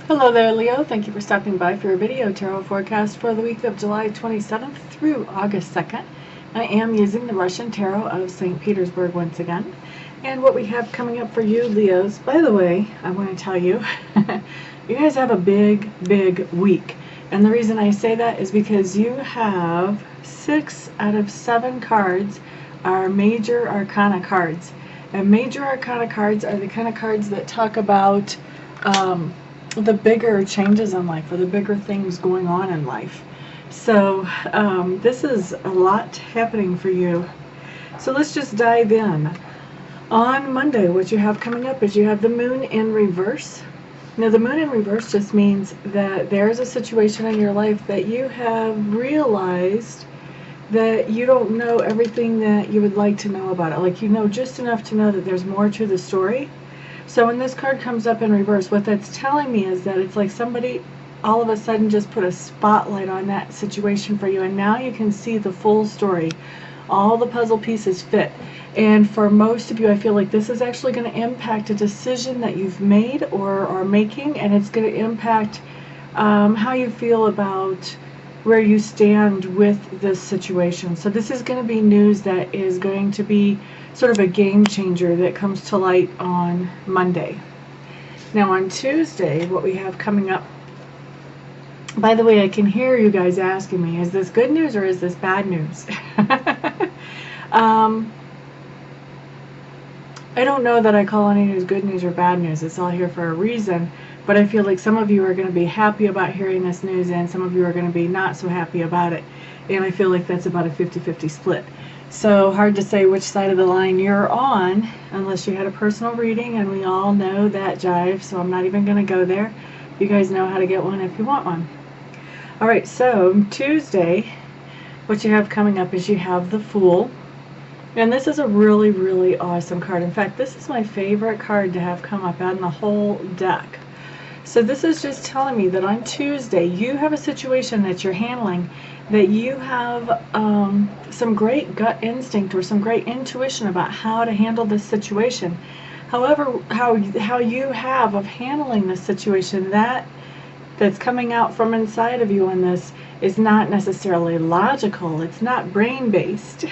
Hello there, Leo. Thank you for stopping by for your video tarot forecast for the week of July 27th through August 2nd. I am using the Russian Tarot of St. Petersburg once again. And what we have coming up for you, Leos, by the way, I want to tell you, you guys have a big, big week. And the reason I say that is because you have 6 out of 7 cards are major arcana cards. And major arcana cards are the kind of cards that talk about the bigger changes in life or the bigger things going on in life. So this is a lot happening for you. So let's just dive in. On Monday, what you have coming up is you have the moon in reverse. Now the moon in reverse just means that there's a situation in your life that you have realized that you don't know everything that you would like to know about it. Like you know just enough to know that there's more to the story. So when this card comes up in reverse, what that's telling me is that it's like somebody all of a sudden just put a spotlight on that situation for you, and now you can see the full story. All the puzzle pieces fit. And for most of you, I feel like this is actually going to impact a decision that you've made or are making, and it's going to impact how you feel about where you stand with this situation. So this is going to be news that is going to be sort of a game changer that comes to light on Monday. Now on Tuesday, what we have coming up, by the way, I can hear you guys asking me, is this good news or is this bad news? I don't know that I call any news good news or bad news. It's all here for a reason. But I feel like some of you are going to be happy about hearing this news and some of you are going to be not so happy about it. And I feel like that's about a 50-50 split. So hard to say which side of the line you're on unless you had a personal reading, and we all know that jive, so I'm not even going to go there. You guys know how to get one if you want one. Alright, so Tuesday, what you have coming up is you have the Fool. And this is a really, really awesome card. In fact, this is my favorite card to have come up on the whole deck. So this is just telling me that on Tuesday you have a situation that you're handling, that you have some great gut instinct or some great intuition about how to handle this situation. However, how you have of handling this situation, that's coming out from inside of you on this is not necessarily logical. It's not brain-based.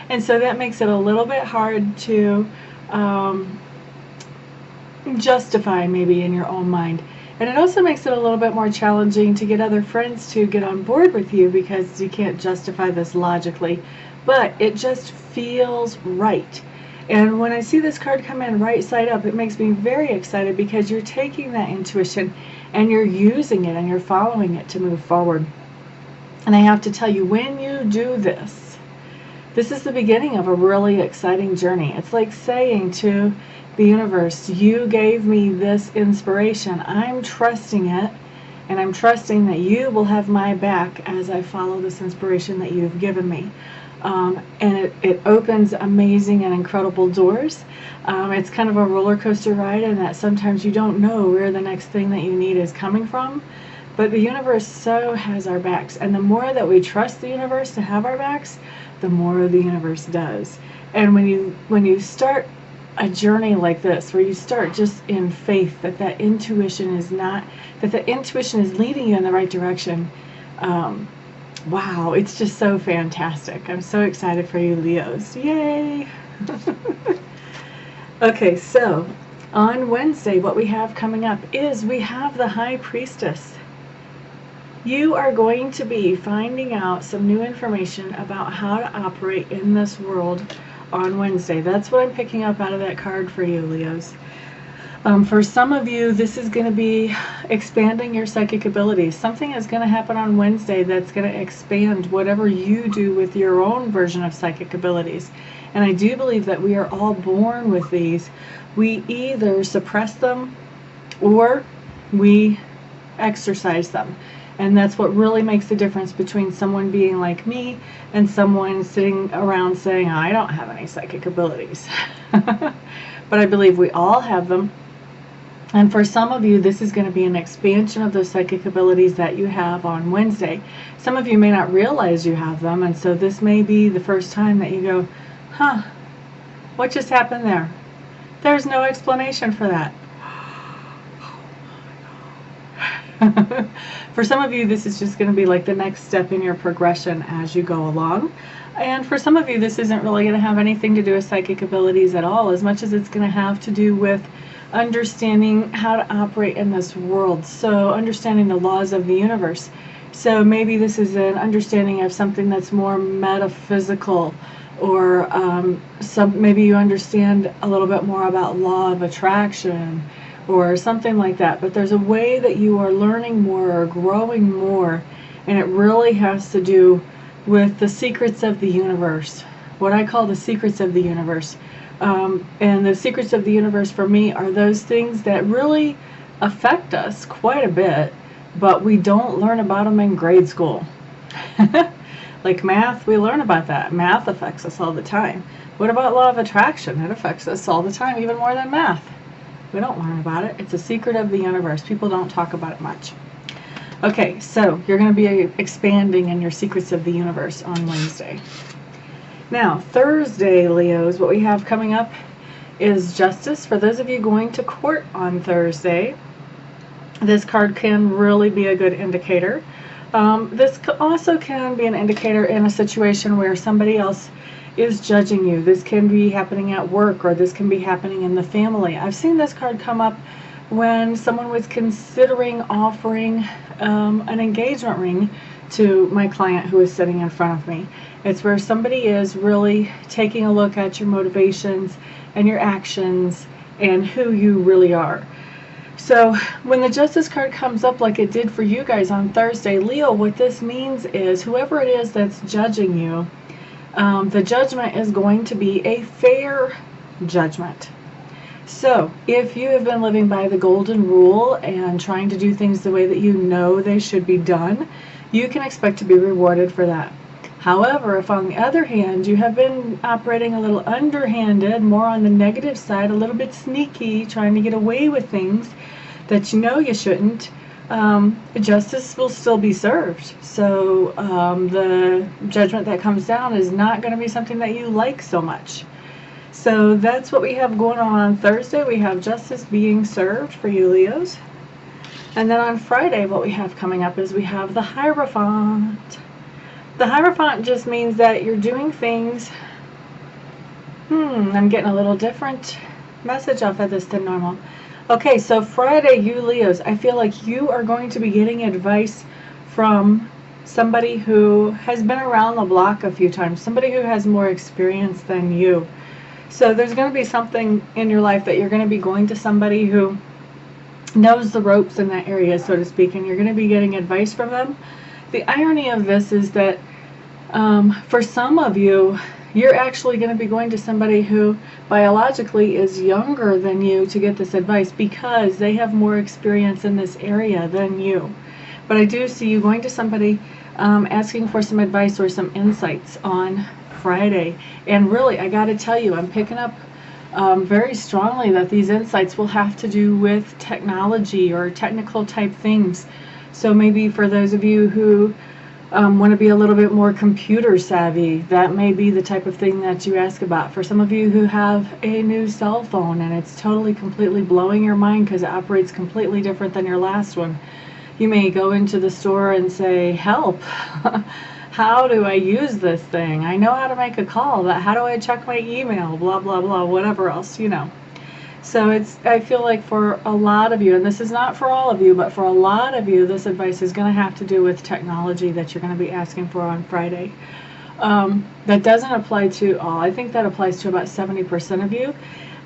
And so that makes it a little bit hard to justify maybe in your own mind. And it also makes it a little bit more challenging to get other friends to get on board with you because you can't justify this logically. But it just feels right. And when I see this card come in right side up, it makes me very excited because you're taking that intuition and you're using it and you're following it to move forward. And I have to tell you, when you do this, this is the beginning of a really exciting journey. It's like saying to the universe, you gave me this inspiration. I'm trusting it, and I'm trusting that you will have my back as I follow this inspiration that you've given me. And it opens amazing and incredible doors. It's kind of a roller coaster ride in that sometimes you don't know where the next thing that you need is coming from, but the universe so has our backs, and the more that we trust the universe to have our backs, the more the universe does. And when you start a journey like this, where you start just in faith that that intuition is leading you in the right direction, wow, it's just so fantastic. I'm so excited for you, Leos. Yay! Okay, so on Wednesday, what we have coming up is we have the High Priestess. You are going to be finding out some new information about how to operate in this world on Wednesday. That's what I'm picking up out of that card for you, Leos. For some of you, this is going to be expanding your psychic abilities. Something is going to happen on Wednesday that's going to expand whatever you do with your own version of psychic abilities. And I do believe that we are all born with these. We either suppress them or we exercise them. And that's what really makes the difference between someone being like me and someone sitting around saying, I don't have any psychic abilities. But I believe we all have them. And for some of you, this is going to be an expansion of those psychic abilities that you have on Wednesday. Some of you may not realize you have them, and so this may be the first time that you go, huh, what just happened there? There's no explanation for that. For some of you, this is just going to be like the next step in your progression as you go along. And for some of you, this isn't really going to have anything to do with psychic abilities at all, as much as it's going to have to do with understanding how to operate in this world. So understanding the laws of the universe. So maybe this is an understanding of something that's more metaphysical, or maybe you understand a little bit more about law of attraction or something like that. But there's a way that you are learning more or growing more, and it really has to do with the secrets of the universe, what I call the secrets of the universe. And the secrets of the universe for me are those things that really affect us quite a bit, but we don't learn about them in grade school. Like math, we learn about that. Math affects us all the time. What about law of attraction? It affects us all the time, even more than math. We don't learn about it. It's a secret of the universe. People don't talk about it much. Okay, so you're going to be expanding in your secrets of the universe on Wednesday. Now, Thursday, Leos, what we have coming up is Justice. For those of you going to court on Thursday, this card can really be a good indicator. This also can be an indicator in a situation where somebody else is judging you. This can be happening at work, or this can be happening in the family. I've seen this card come up when someone was considering offering an engagement ring to my client who is sitting in front of me. It's where somebody is really taking a look at your motivations and your actions and who you really are. So when the Justice card comes up like it did for you guys on Thursday, Leo, what this means is whoever it is that's judging you, the judgment is going to be a fair judgment. So if you have been living by the golden rule and trying to do things the way that you know they should be done, you can expect to be rewarded for that. However, if on the other hand you have been operating a little underhanded, more on the negative side, a little bit sneaky, trying to get away with things that you know you shouldn't, justice will still be served. So the judgment that comes down is not going to be something that you like so much. So that's what we have going on Thursday. We have justice being served for you, Leos. And then on Friday, what we have coming up is we have the Hierophant. The Hierophant just means that you're doing things. I'm getting a little different message off of this than normal. Okay, so Friday, you Leos, I feel like you are going to be getting advice from somebody who has been around the block a few times, somebody who has more experience than you. So there's going to be something in your life that you're going to be going to somebody who knows the ropes in that area, so to speak, and you're going to be getting advice from them. The irony of this is that for some of you, you're actually going to be going to somebody who biologically is younger than you to get this advice because they have more experience in this area than you. But I do see you going to somebody asking for some advice or some insights on Friday. And really, I got to tell you, I'm picking up very strongly that these insights will have to do with technology or technical type things. So maybe for those of you who want to be a little bit more computer savvy, that may be the type of thing that you ask about. For some of you who have a new cell phone and it's totally completely blowing your mind because it operates completely different than your last one, you may go into the store and say, help. How do I use this thing? I know how to make a call, but how do I check my email? Blah, blah, blah, whatever else, you know. So I feel like for a lot of you, and this is not for all of you, but for a lot of you, this advice is going to have to do with technology that you're going to be asking for on Friday. That doesn't apply to all. I think that applies to about 70% of you.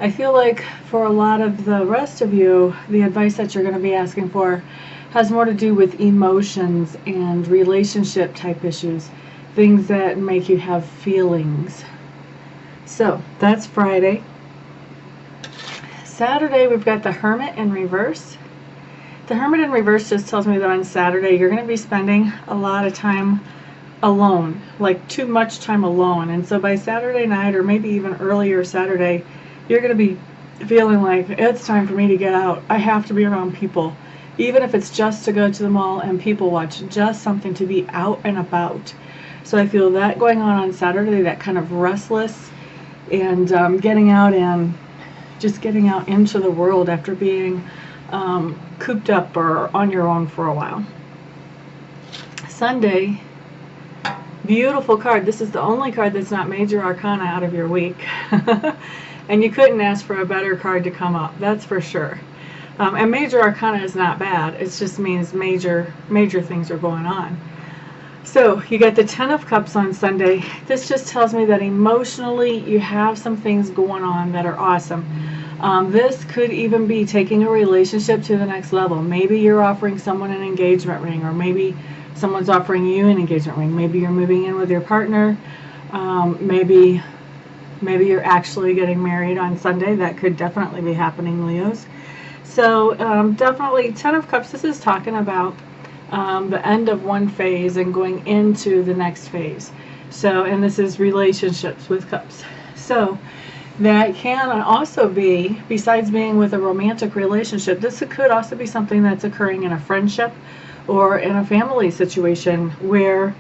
I feel like for a lot of the rest of you, the advice that you're going to be asking for has more to do with emotions and relationship type issues, things that make you have feelings. So that's Friday. Saturday, we've got the Hermit in reverse. The Hermit in reverse just tells me that on Saturday you're going to be spending a lot of time alone, like too much time alone. And so by Saturday night, or maybe even earlier Saturday, you're going to be feeling like it's time for me to get out. I have to be around people. Even if it's just to go to the mall and people watch, just something to be out and about. So I feel that going on Saturday, that kind of restless and getting out and just getting out into the world after being cooped up or on your own for a while. Sunday, beautiful card. This is the only card that's not Major Arcana out of your week. And you couldn't ask for a better card to come up, that's for sure. And Major Arcana is not bad. It just means major things are going on. So you got the Ten of Cups on Sunday. This just tells me that emotionally you have some things going on that are awesome. This could even be taking a relationship to the next level. Maybe you're offering someone an engagement ring, or maybe someone's offering you an engagement ring. Maybe you're moving in with your partner. Maybe you're actually getting married on Sunday. That could definitely be happening, Leos. So definitely Ten of Cups, this is talking about the end of one phase and going into the next phase. So, and this is relationships with cups. So that can also be, besides being with a romantic relationship, this could also be something that's occurring in a friendship or in a family situation where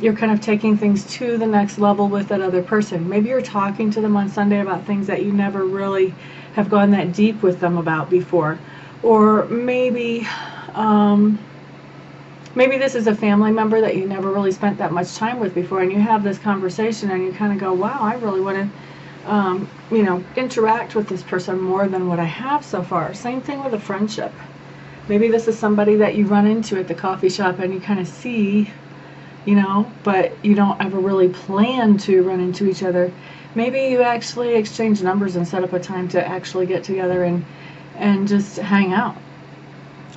you're kind of taking things to the next level with that other person. Maybe you're talking to them on Sunday about things that you never really have gone that deep with them about before. Or maybe maybe this is a family member that you never really spent that much time with before, and you have this conversation and you kind of go, wow, I really want to interact with this person more than what I have so far. Same thing with a friendship. Maybe this is somebody that you run into at the coffee shop and you kind of see, but you don't ever really plan to run into each other. Maybe you actually exchange numbers and set up a time to actually get together and just hang out.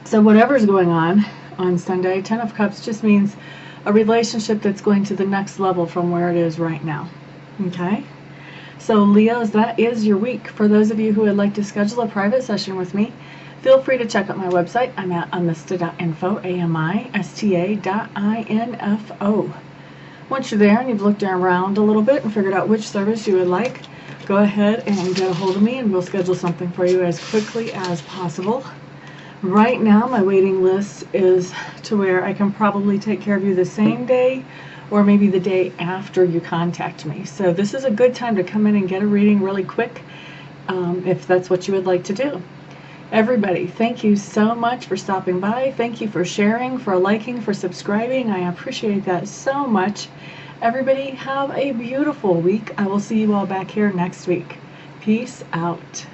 So whatever's going on Sunday, Ten of Cups just means a relationship that's going to the next level from where it is right now. Okay? So Leos, that is your week. For those of you who would like to schedule a private session with me, feel free to check out my website. I'm at amista.info, amista.info. Once you're there and you've looked around a little bit and figured out which service you would like, go ahead and get a hold of me and we'll schedule something for you as quickly as possible. Right now, my waiting list is to where I can probably take care of you the same day or maybe the day after you contact me. So this is a good time to come in and get a reading really quick if that's what you would like to do. Everybody, thank you so much for stopping by. Thank you for sharing, for liking, for subscribing. I appreciate that so much. Everybody, have a beautiful week. I will see you all back here next week. Peace out.